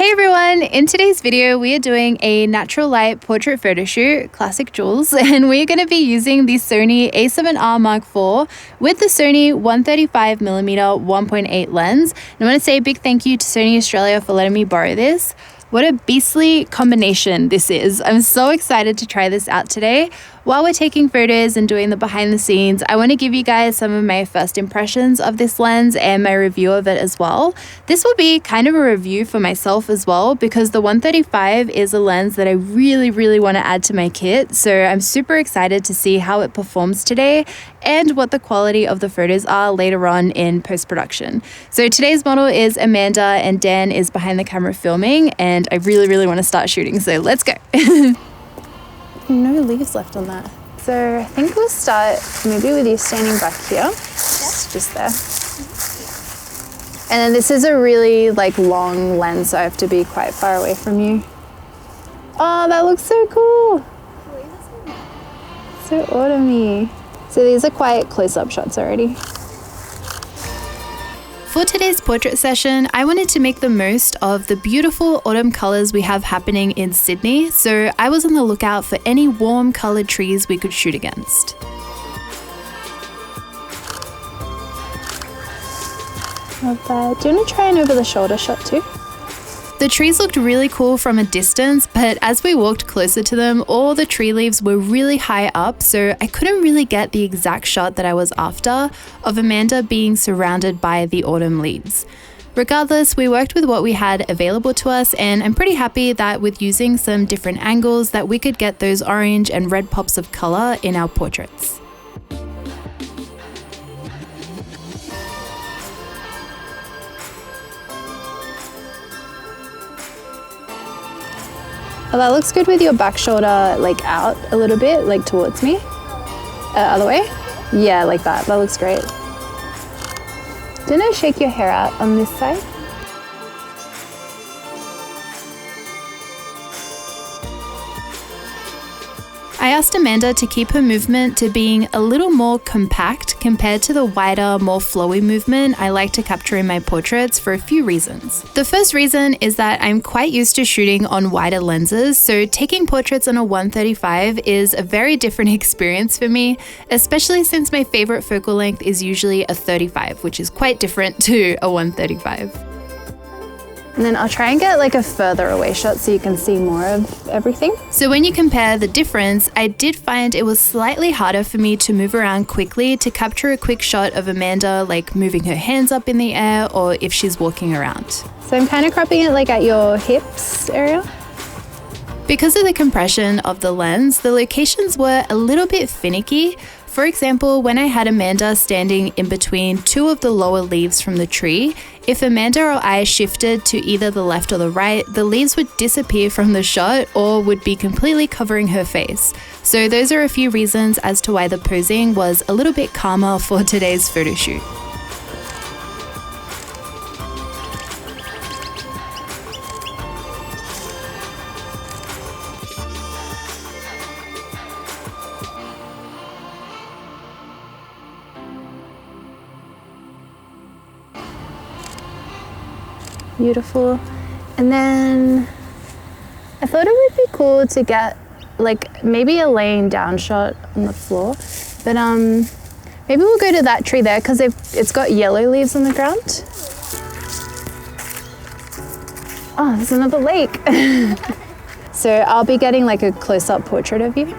Hey everyone! In today's video, we are doing a natural light portrait photo shoot, classic Jules, and we're going to be using the Sony A7R4 with the Sony 135mm 1.8 lens. And I want to say a big thank you to Sony Australia for letting me borrow this. What a beastly combination this is. I'm so excited to try this out today. While we're taking photos and doing the behind the scenes, I want to give you guys some of my first impressions of this lens and my review of it as well. This will be kind of a review for myself as well because the 135 is a lens that I really want to add to my kit. So I'm super excited to see how it performs today and what the quality of the photos are later on in post-production. So today's model is Amanda and Dan is behind the camera filming, and I really want to start shooting. So let's go. No leaves left on that. So I think we'll start maybe with you standing back here, just there. And then this is a really long lens, so I have to be quite far away from you. Oh, that looks so cool. So autumny. So these are quite close-up shots already. For today's portrait session, I wanted to make the most of the beautiful autumn colors we have happening in Sydney, so I was on the lookout for any warm colored trees we could shoot against. Not bad. Do you want to try an over the shoulder shot too? The trees looked really cool from a distance, but as we walked closer to them, all the tree leaves were really high up, so I couldn't really get the exact shot that I was after of Amanda being surrounded by the autumn leaves. Regardless, we worked with what we had available to us, and I'm pretty happy that with using some different angles that we could get those orange and red pops of color in our portraits. Oh, that looks good with your back shoulder out a little bit, towards me. Other way? Yeah, like that. That looks great. Don't I shake your hair out on this side? I asked Amanda to keep her movement to being a little more compact compared to the wider, more flowy movement I like to capture in my portraits for a few reasons. The first reason is that I'm quite used to shooting on wider lenses, so taking portraits on a 135 is a very different experience for me, especially since my favorite focal length is usually a 35, which is quite different to a 135. And then I'll try and get a further away shot so you can see more of everything. So when you compare the difference, I did find it was slightly harder for me to move around quickly to capture a quick shot of Amanda moving her hands up in the air or if she's walking around. So I'm kind of cropping it at your hips area. Because of the compression of the lens, the locations were a little bit finicky. For example, when I had Amanda standing in between two of the lower leaves from the tree, if Amanda or I shifted to either the left or the right, the leaves would disappear from the shot or would be completely covering her face. So those are a few reasons as to why the posing was a little bit calmer for today's photo shoot. Beautiful. And then I thought it would be cool to get maybe a laying down shot on the floor, but maybe we'll go to that tree there because it's got yellow leaves on the ground. Oh, there's another lake. So I'll be getting a close-up portrait of you.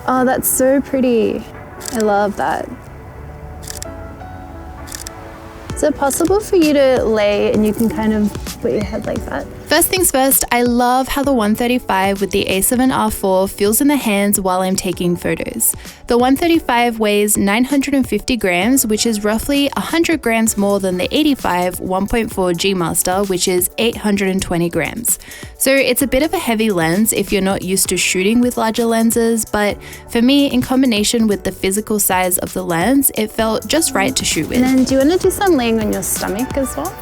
Oh, that's so pretty. I love that. Is it possible for you to lay and you can kind of put your head like that? First things first, I love how the 135 with the A7R4 feels in the hands while I'm taking photos. The 135 weighs 950 grams, which is roughly 100 grams more than the 85 1.4 G Master, which is 820 grams. So it's a bit of a heavy lens if you're not used to shooting with larger lenses, but for me, in combination with the physical size of the lens, it felt just right to shoot with. And then do you want to do some laying on your stomach as well?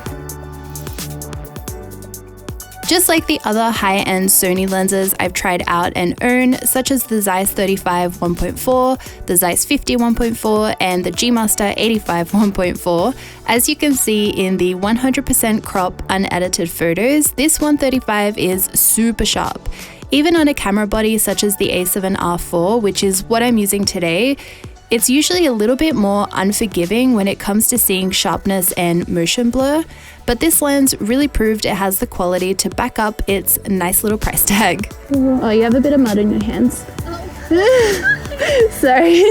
Just like the other high-end Sony lenses I've tried out and own, such as the Zeiss 35 1.4, the Zeiss 50 1.4, and the G Master 85 1.4, as you can see in the 100% crop unedited photos, this 135 is super sharp. Even on a camera body such as the A7R4, which is what I'm using today, it's usually a little bit more unforgiving when it comes to seeing sharpness and motion blur, but this lens really proved it has the quality to back up its nice little price tag. Oh, you have a bit of mud in your hands. Sorry.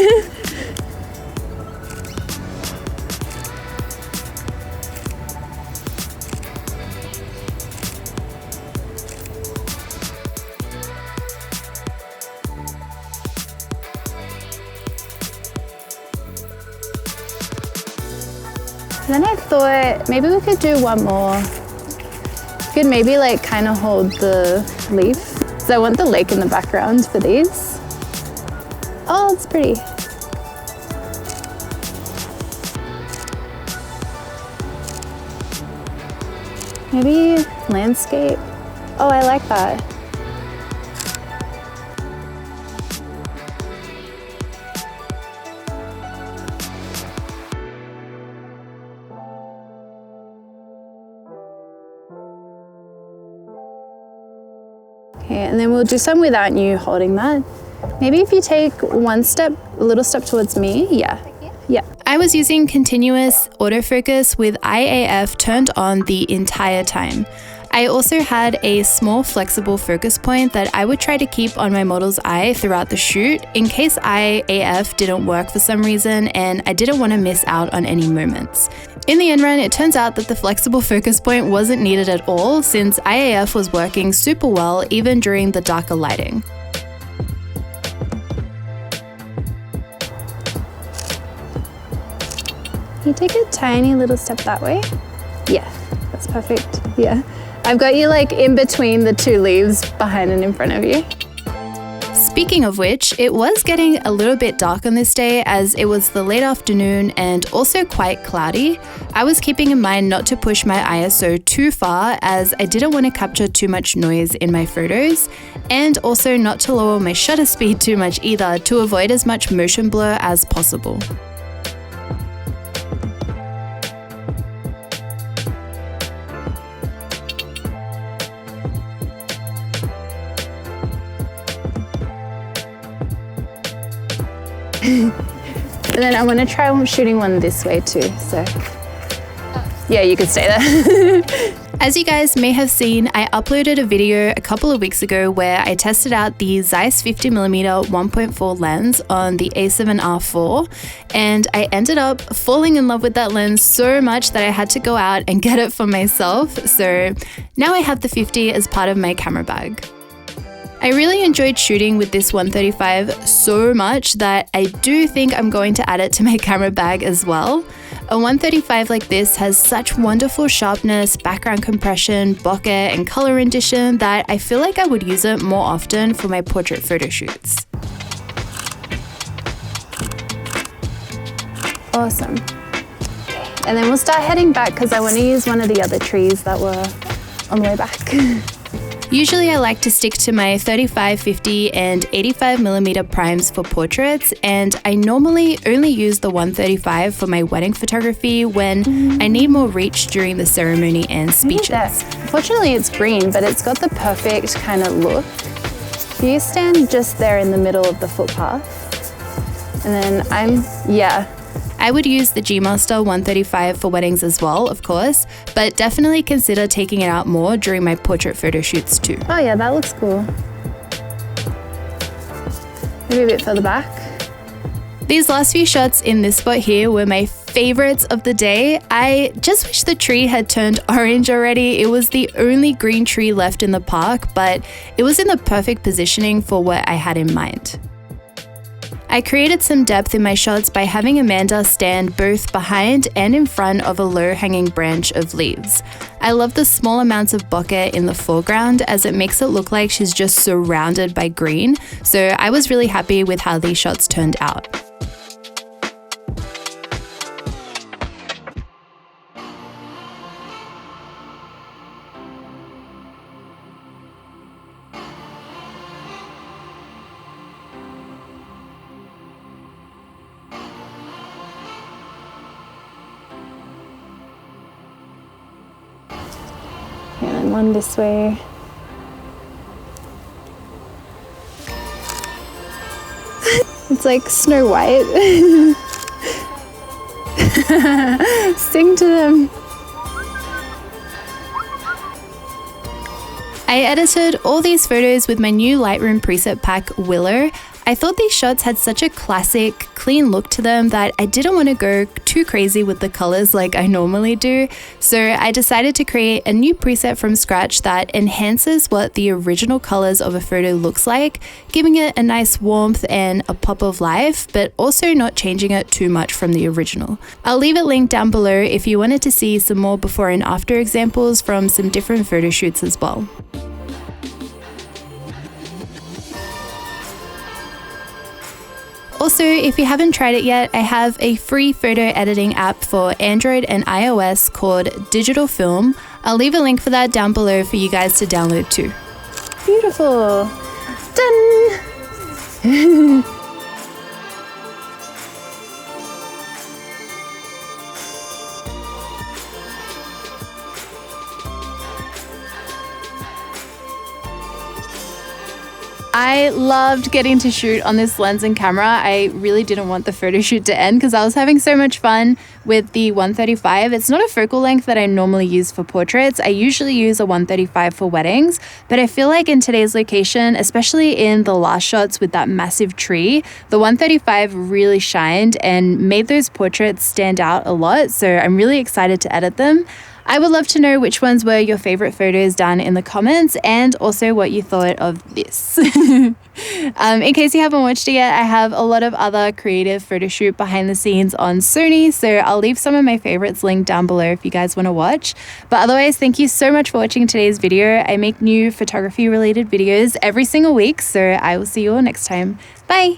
Then I thought maybe we could do one more. We could maybe like kind of hold the leaf. So I want the lake in the background for these. Oh, it's pretty. Maybe landscape. Oh, I like that. Okay, and then we'll do some without you holding that. Maybe if you take a little step towards me, yeah. I was using continuous autofocus with IAF turned on the entire time. I also had a small flexible focus point that I would try to keep on my model's eye throughout the shoot in case IAF didn't work for some reason and I didn't want to miss out on any moments. In the end run, it turns out that the flexible focus point wasn't needed at all since IAF was working super well even during the darker lighting. Can you take a tiny little step that way? Yeah, that's perfect. Yeah. I've got you like in between the two leaves behind and in front of you. Speaking of which, it was getting a little bit dark on this day as it was the late afternoon and also quite cloudy. I was keeping in mind not to push my ISO too far as I didn't want to capture too much noise in my photos, and also not to lower my shutter speed too much either to avoid as much motion blur as possible. And then I want to try shooting one this way too, so yeah, you could stay there. As you guys may have seen, I uploaded a video a couple of weeks ago where I tested out the Zeiss 50mm 1.4 lens on the A7R4, and I ended up falling in love with that lens so much that I had to go out and get it for myself, so now I have the 50 as part of my camera bag. I really enjoyed shooting with this 135 so much that I do think I'm going to add it to my camera bag as well. A 135 like this has such wonderful sharpness, background compression, bokeh, and color rendition that I feel like I would use it more often for my portrait photo shoots. Awesome. And then we'll start heading back because I want to use one of the other trees that were on the way back. Usually I like to stick to my 35, 50, and 85mm primes for portraits, and I normally only use the 135 for my wedding photography when I need more reach during the ceremony and speeches. Unfortunately it's green, but it's got the perfect kind of look. You stand just there in the middle of the footpath, and then I would use the G Master 135 for weddings as well, of course, but definitely consider taking it out more during my portrait photo shoots too. Oh yeah, that looks cool. Maybe a bit further back. These last few shots in this spot here were my favorites of the day. I just wish the tree had turned orange already. It was the only green tree left in the park, but it was in the perfect positioning for what I had in mind. I created some depth in my shots by having Amanda stand both behind and in front of a low-hanging branch of leaves. I love the small amounts of bokeh in the foreground as it makes it look like she's just surrounded by green, so I was really happy with how these shots turned out. one this way. It's like Snow White. Sing to them. I edited all these photos with my new Lightroom preset pack, Willow. I thought these shots had such a classic, clean look to them that I didn't want to go too crazy with the colors like I normally do. So I decided to create a new preset from scratch that enhances what the original colors of a photo looks like, giving it a nice warmth and a pop of life, but also not changing it too much from the original. I'll leave it linked down below if you wanted to see some more before and after examples from some different photo shoots as well. Also, if you haven't tried it yet, I have a free photo editing app for Android and iOS called Digital Film. I'll leave a link for that down below for you guys to download too. Beautiful. Done. I loved getting to shoot on this lens and camera. I really didn't want the photo shoot to end because I was having so much fun with the 135. It's not a focal length that I normally use for portraits. I usually use a 135 for weddings, but I feel like in today's location, especially in the last shots with that massive tree, the 135 really shined and made those portraits stand out a lot. So I'm really excited to edit them. I would love to know which ones were your favorite photos down in the comments and also what you thought of this. In case you haven't watched it yet, I have a lot of other creative photo shoot behind the scenes on Sony, so I'll leave some of my favorites linked down below if you guys want to watch. But otherwise, thank you so much for watching today's video. I make new photography related videos every single week, so I will see you all next time. Bye!